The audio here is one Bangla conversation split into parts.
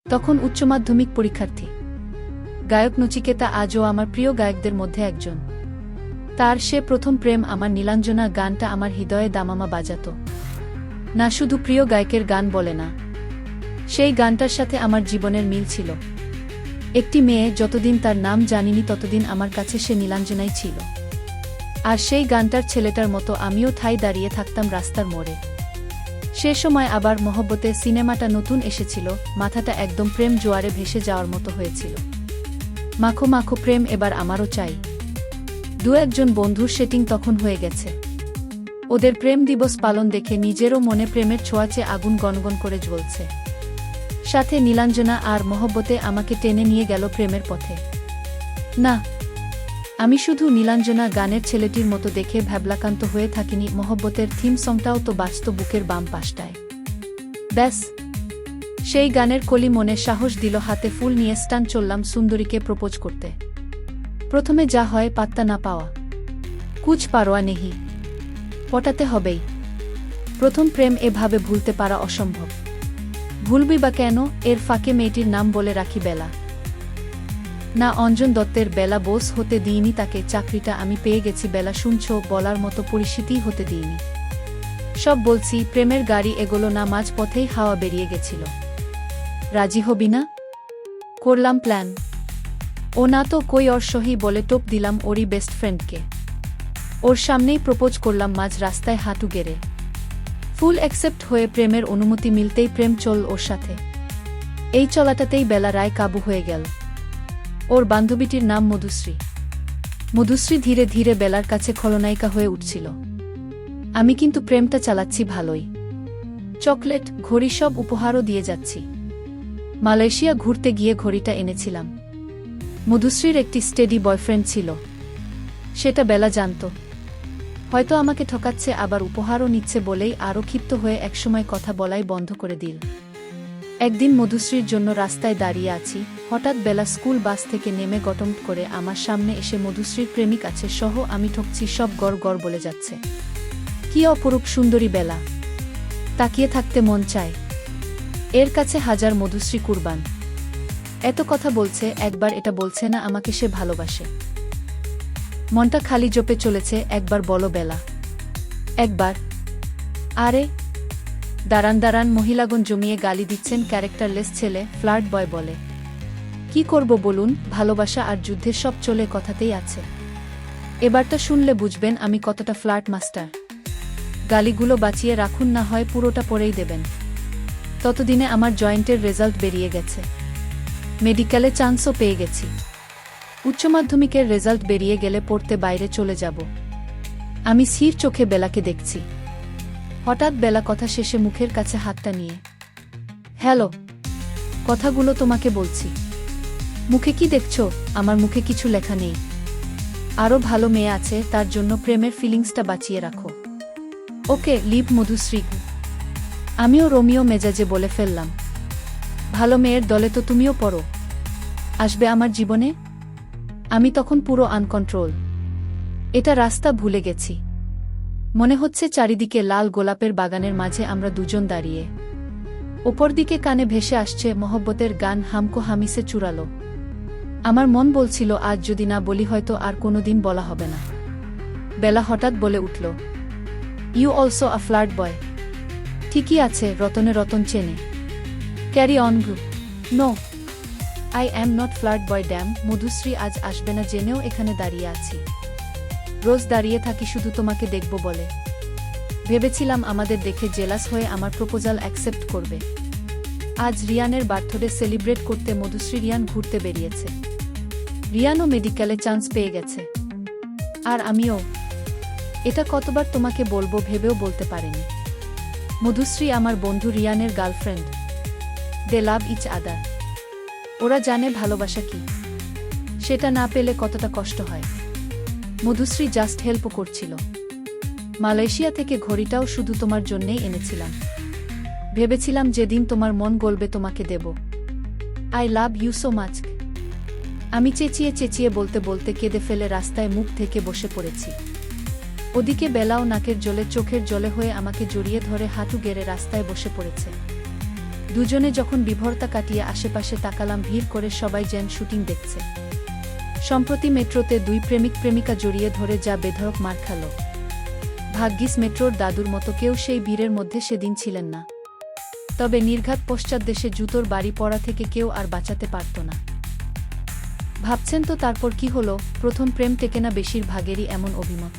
তখন উচ্চ মাধ্যমিক পরীক্ষার্থী। গায়ক নচিকেতা আজও আমার প্রিয় গায়কদের মধ্যে একজন। তার সে প্রথম প্রেম আমার নীলাঞ্জনা গানটা আমার হৃদয়ে দামামা বাজাত। না শুধু প্রিয় গায়কের গান বলে না, সেই গানটার সাথে আমার জীবনের মিল ছিল। একটি মেয়ে যতদিন তার নাম জানিনি ততদিন আমার কাছে সে নীলাঞ্জনাই ছিল। আর সেই গানটার ছেলেটার মতো আমিও ঠাই দাঁড়িয়ে থাকতাম রাস্তার মোড়ে। সে সময় আবার মহব্বতে সিনেমাটা নতুন এসেছিল, মাথাটা একদম প্রেম জোয়ারে ভেসে যাওয়ার মতো হয়েছিল। মাখো মাখো প্রেম এবার আমারও চাই। দু একজন বন্ধুর সেটিং তখন হয়ে গেছে। ওদের প্রেম দিবস পালন দেখে নিজেরও মনে প্রেমের ছোঁয়াচে আগুন গনগন করে জ্বলছে। সাথে নীলাঞ্জনা আর মহব্বতে আমাকে টেনে নিয়ে গেল প্রেমের পথে। না, আমি শুধু নীলাঞ্জনা গানের ছেলেটির মতো দেখে ভাবলাকান্ত হয়ে থাকিনি, মহব্বতের থিম সংটাও তো বাজত বুকের বাম পাশটায়। ব্যাস, সেই গানের কলি মনে সাহস দিল, হাতে ফুল নিয়ে স্টান চললাম সুন্দরীকে প্রপোজ করতে। প্রথমে যা হয় পাত্তা না পাওয়া, কুছ পারোয়া নেহি, পটাতে হবেই। প্রথম প্রেম এভাবে ভুলতে পারা অসম্ভব। ভুলবি বা কেন? এর ফাঁকে মেয়েটির নাম বলে রাখি বেলা। না, অঞ্জন দত্তের বেলা। বোস হতে দিইনি তাকে, চাকরিটা আমি পেয়ে গেছি বেলা। শুনছ, বলার মতো পরিস্থিতিই হতে দিইনি। সব বলছি, প্রেমের গাড়ি এগোলো না, মাঝ পথেই হাওয়া বেরিয়ে গেছিল। রাজি হবি না? করলাম প্ল্যান। ও না তো কই, ওর সহি বলে টোপ দিলাম ওরই বেস্ট ফ্রেন্ডকে। ওর সামনেই প্রপোজ করলাম মাঝ রাস্তায় হাঁটু গেড়ে। ফুল অ্যাকসেপ্ট হয়ে প্রেমের অনুমতি মিলতেই প্রেম চল ওর সাথে। এই চলাটাতেই বেলা রায় কাবু হয়ে গেল। ওর বান্ধবীটির নাম মধুশ্রী। মধুশ্রী ধীরে ধীরে বেলার কাছে খলনায়িকা হয়ে উঠছিল। আমি কিন্তু প্রেমটা চালাচ্ছি ভালোই। চকলেট, ঘড়ি সব উপহারও দিয়ে যাচ্ছি। মালয়েশিয়া ঘুরতে গিয়ে ঘড়িটা এনেছিলাম। মধুশ্রীর একটি স্টেডি বয়ফ্রেন্ড ছিল, সেটা বেলা জানত। হয়তো আমাকে ঠকাচ্ছে, আবার উপহারও নিচ্ছে বলেই আরও ক্ষিপ্ত হয়ে একসময় কথা বলাই বন্ধ করে দিল। একদিন মধুশ্রীর জন্য রাস্তায় দাঁড়িয়ে আছি, হঠাৎ বেলা স্কুল বাস থেকে নেমে গটম করে আমার সামনে এসে মধুশ্রীর প্রেমিক আছে সহ আমি ঠকছি সব গড় গড় বলে যাচ্ছে। কি অপরূপ সুন্দরী বেলা, তাকিয়ে থাকতে মন চায়। এর কাছে হাজার মধুশ্রী কুরবান। এত কথা বলছে, একবার এটা বলছে না আমাকে সে ভালোবাসে। মনটা খালি জপে চলেছে, একবার বলো বেলা, একবার। আরে দাঁড়ান দাঁড়ান, মহিলাগণ জমিয়ে গালি দিচ্ছেন। ক্যারেক্টারলেস ছেলে, ফ্লার্ট বয় বলে। কি করব বলুন, ভালোবাসা আর যুদ্ধের সব চলে কথাতেই আছে। এবারটা শুনলে বুঝবেন আমি কতটা ফ্লার্ট মাস্টার। গালিগুলো বাঁচিয়ে রাখুন, না হয় পুরোটা পড়েই দেবেন। ততদিনে আমার জয়েন্টের রেজাল্ট বেরিয়ে গেছে, মেডিকেলে চান্সও পেয়ে গেছি। উচ্চ মাধ্যমিকের রেজাল্ট বেরিয়ে গেলে পড়তে বাইরে চলে যাব। আমি স্থির চোখে বেলাকে দেখছি। হঠাৎ বেলা কথা শেষে মুখের কাছে হাতটা নিয়ে, হ্যালো, কথাগুলো তোমাকে বলছি। মুখে কি দেখছ? আমার মুখে কিছু লেখা নেই। আরও ভালো মেয়ে আছে, তার জন্য প্রেমের ফিলিংসটা বাঁচিয়ে রাখো। ওকে, লিভ মধুশ্রী। আমিও রোমিও মেজাজে বলে ফেললাম, ভালো মেয়ের দলে তো তুমিও পড়ো, আসবে আমার জীবনে? আমি তখন পুরো আনকন্ট্রোল। এটা রাস্তা ভুলে গেছি। মনে হচ্ছে চারিদিকে লাল গোলাপের বাগানের মাঝে আমরা দুজন দাঁড়িয়ে। ওপর দিকে কানে ভেসে আসছে মহব্বতের গান, হামকো হামিসে চুরালো। আমার মন বলছিল আজ যদি না বলি হয়তো আর কোনোদিন বলা হবে না। বেলা হঠাৎ বলে উঠল, you also a flirt boy. ঠিকই আছে, রতনে রতন চেনে। ক্যারি অন গ্রু। No, I am not flirt boy damn. Madhushree আজ আসবে না জেনেও এখানে দাঁড়িয়ে আছি। রোজ দাঁড়িয়ে থাকি শুধু তোমাকে দেখব বলে। ভেবেছিলাম আমাদের দেখে জেলাস হয়ে আমার প্রপোজাল অ্যাকসেপ্ট করবে। আজ রিয়ানের বার্থডে সেলিব্রেট করতে মধুশ্রী রিয়ান ঘুরতে বেরিয়েছে। রিয়ানও মেডিকেলে চান্স পেয়ে গেছে, আর আমিও। এটা কতবার তোমাকে বলবো ভেবেও বলতে পারিনি। মধুশ্রী আমার বন্ধু রিয়ানের গার্লফ্রেন্ড। দে লাভ ইচ আদার। ওরা জানে ভালোবাসা কি, সেটা না পেলে কতটা কষ্ট হয়। মধুশ্রী জাস্ট হেল্পও করছিল। মালয়েশিয়া থেকে ঘড়িটাও শুধু তোমার জন্যেই এনেছিলাম। ভেবেছিলাম যেদিন তোমার মন গলবে তোমাকে দেব। I love you so much. আমি চেঁচিয়ে চেঁচিয়ে বলতে বলতে কেঁদে ফেলে রাস্তায় মুখ থেকে বসে পড়েছি। ওদিকে বেলাও নাকের জলে চোখের জলে হয়ে আমাকে জড়িয়ে ধরে হাঁটু গেড়ে রাস্তায় বসে পড়েছে। দুজনে যখন বিভরতা কাটিয়ে আশেপাশে তাকালাম, ভিড় করে সবাই যেন শুটিং দেখছে। সম্প্রতি মেট্রোতে দুই প্রেমিক প্রেমিকা জড়িয়ে ধরে যা বেধড়ক মার খেল। ভাগ্যিস মেট্রোর দাদুর মতো কেউ সেই ভিড়ের মধ্যে সেদিন ছিলেন না, তবে নির্ঘাত পশ্চাৎদেশে জুতোর বাড়ি পড়া থেকে কেউ আর বাঁচাতে পারত না। ভাবছেন তো তারপর কি হলো? প্রথম প্রেম টেকে না বেশিরভাগেরই এমন অভিমত।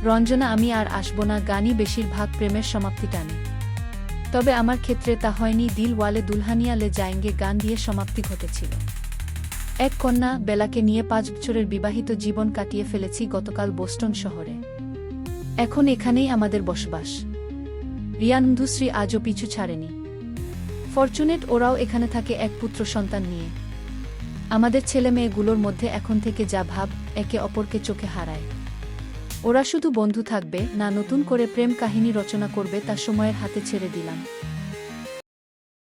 রঞ্জনা আমি আর আসব না গানই বেশিরভাগ প্রেমের সমাপ্তি টানে। তবে আমার ক্ষেত্রে তা হয়নি। দিল ওয়ালে দুলহানিয়া লে যায়েঙ্গে গান দিয়ে সমাপ্তি ঘটেছিল। এক কন্যা বেলাকে নিয়ে 5 বছরের বিবাহিত জীবন কাটিয়ে ফেলেছি গতকাল বোস্টন শহরে। এখন এখানেই আমাদের বসবাস। রিয়ানন্ধুশ্রী আজও পিছু ছাড়েনি। ফরচুনেট ওরাও এখানে থাকে এক পুত্র সন্তান নিয়ে। আমাদের ছেলে মেয়েগুলোর মধ্যে এখন থেকে যা ভাব, একে অপরকে চোখে হারায়। ওরা শুধু বন্ধু থাকবে না নতুন করে প্রেম কাহিনী রচনা করবে তা সময়ের হাতে ছেড়ে দিলাম।